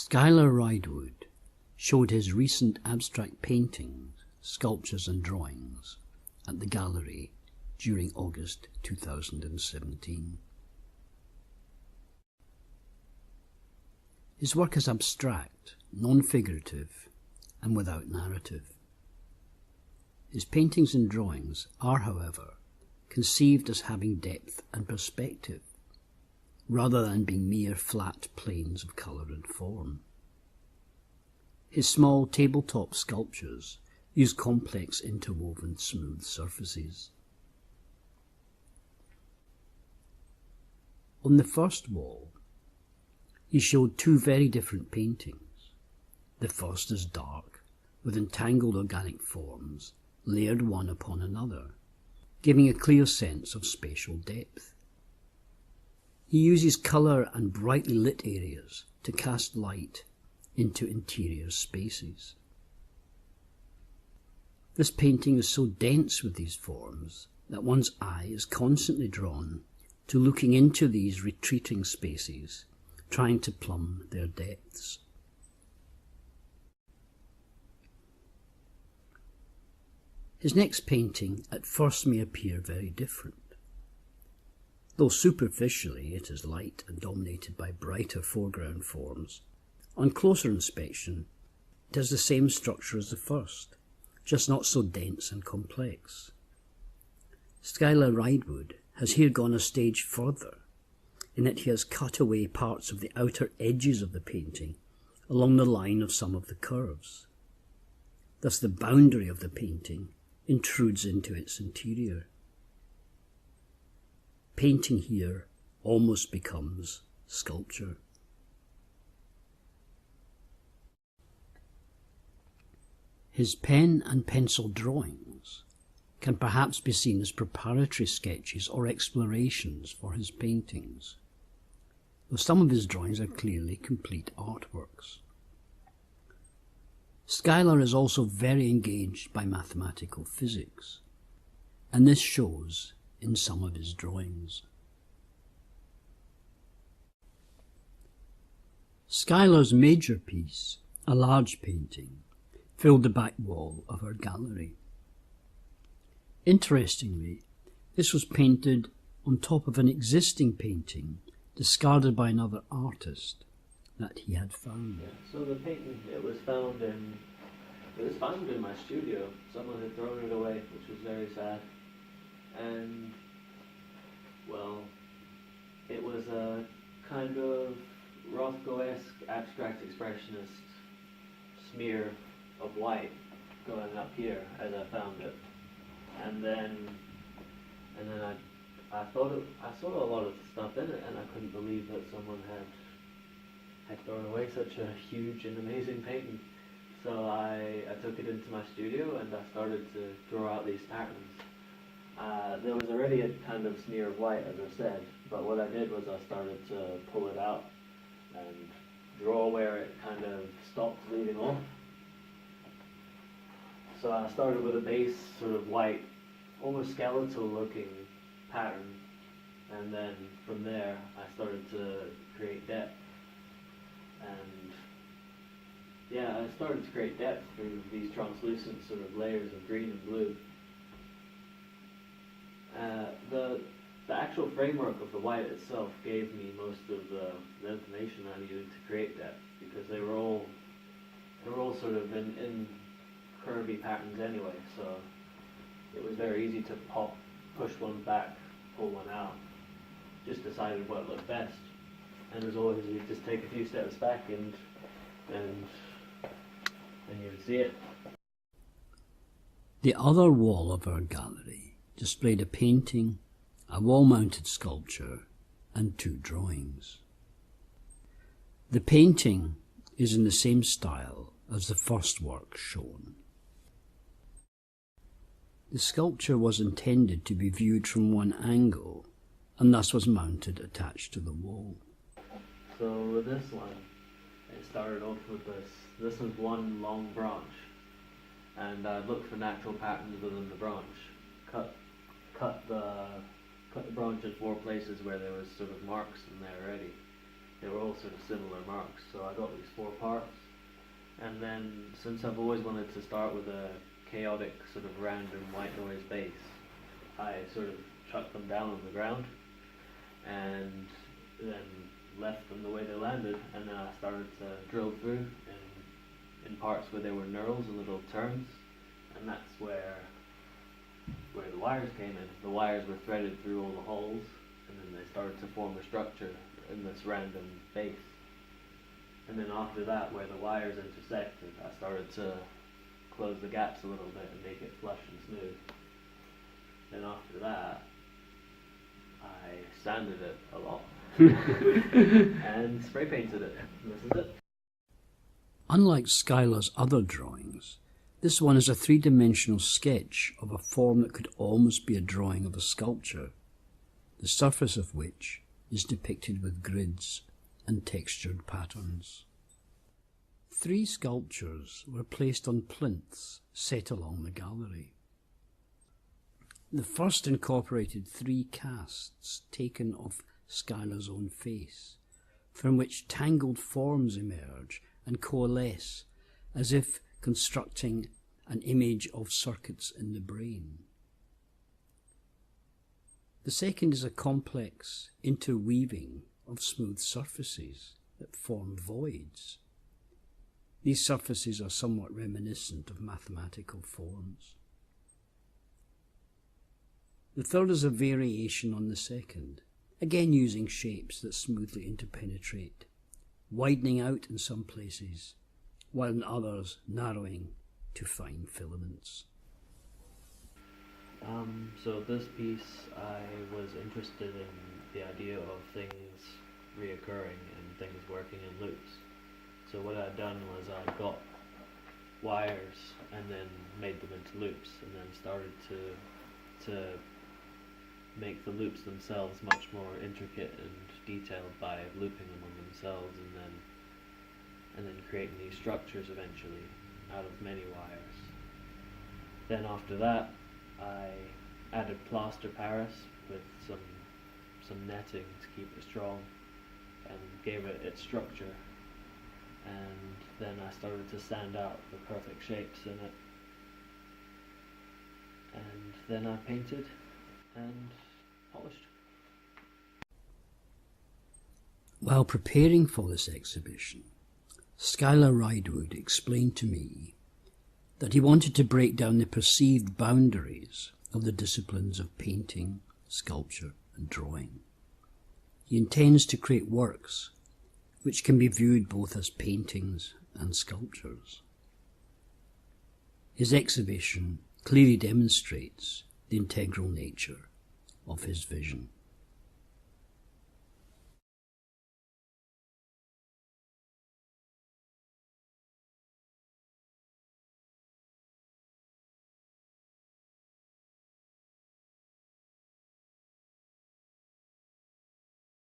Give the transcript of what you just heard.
Skyler Ridewood showed his recent abstract paintings, sculptures and drawings at the gallery during August 2017. His work is abstract, non-figurative and without narrative. His paintings and drawings are, however, conceived as having depth and perspective, rather than being mere flat planes of colour and form. His small tabletop sculptures use complex interwoven smooth surfaces. On the first wall, he showed two very different paintings. The first is dark, with entangled organic forms layered one upon another, giving a clear sense of spatial depth. He uses colour and brightly lit areas to cast light into interior spaces. This painting is so dense with these forms that one's eye is constantly drawn to looking into these retreating spaces, trying to plumb their depths. His next painting at first may appear very different. Though superficially it is light and dominated by brighter foreground forms, on closer inspection it has the same structure as the first, just not so dense and complex. Skyler Ridewood has here gone a stage further, in that he has cut away parts of the outer edges of the painting along the line of some of the curves. Thus the boundary of the painting intrudes into its interior. Painting here almost becomes sculpture. His pen and pencil drawings can perhaps be seen as preparatory sketches or explorations for his paintings, though some of his drawings are clearly complete artworks. Skyler is also very engaged by mathematical physics, and this shows in some of his drawings. Skyler's major piece, a large painting, filled the back wall of our gallery. Interestingly, this was painted on top of an existing painting discarded by another artist that he had found. Yeah, so the painting, it was found in my studio. Someone had thrown it away, which was very sad. And, well, it was a kind of Rothko-esque abstract expressionist smear of white going up here as I found it. And then I saw a lot of stuff in it, and I couldn't believe that someone had thrown away such a huge and amazing painting. So I took it into my studio and I started to draw out these patterns. There was already a kind of smear of white, as I said, but what I did was I started to pull it out and draw where it kind of stopped leaving off. So I started with a base sort of white, almost skeletal looking pattern, and then from there I started to create depth. And yeah, I started to create depth through these translucent sort of layers of green and blue. The actual framework of the white itself gave me most of the information I needed to create depth, because they were all sort of in curvy patterns anyway, so it was very easy to push one back, pull one out. Just decided what looked best, and as always you just take a few steps back and you would see it. The other wall of our gallery displayed a painting, a wall-mounted sculpture and two drawings. The painting is in the same style as the first work shown. The sculpture was intended to be viewed from one angle and thus was mounted attached to the wall. So with this one, it started off with this. This was one long branch, and I looked for natural patterns within the branch. Cut the branch in 4 places where there was sort of marks in there already, they were all sort of similar marks. So I got these 4 parts, and then since I've always wanted to start with a chaotic sort of random white noise base, I sort of chucked them down on the ground and then left them the way they landed, and then I started to drill through in parts where there were knurls and little turns, and that's where the wires came in. The wires were threaded through all the holes, and then they started to form a structure in this random base. And then after that, where the wires intersected, I started to close the gaps a little bit and make it flush and smooth. Then after that, I sanded it a lot and spray painted it. This is it. Unlike Skyler's other drawings, this one is a 3-dimensional sketch of a form that could almost be a drawing of a sculpture, the surface of which is depicted with grids and textured patterns. 3 sculptures were placed on plinths set along the gallery. The first incorporated 3 casts taken of Skyler's own face, from which tangled forms emerge and coalesce as if constructing an image of circuits in the brain. The second is a complex interweaving of smooth surfaces that form voids. These surfaces are somewhat reminiscent of mathematical forms. The third is a variation on the second, again using shapes that smoothly interpenetrate, widening out in some places, while in others narrowing to fine filaments. So this piece, I was interested in the idea of things reoccurring and things working in loops. So what I'd done was I got wires and then made them into loops, and then started to make the loops themselves much more intricate and detailed by looping them on themselves, and then creating these structures eventually out of many wires. Then after that, I added plaster Paris with some netting to keep it strong and gave it its structure. And then I started to sand out the perfect shapes in it. And then I painted and polished. While preparing for this exhibition, Skyler Ridewood explained to me that he wanted to break down the perceived boundaries of the disciplines of painting, sculpture and drawing. He intends to create works which can be viewed both as paintings and sculptures. His exhibition clearly demonstrates the integral nature of his vision.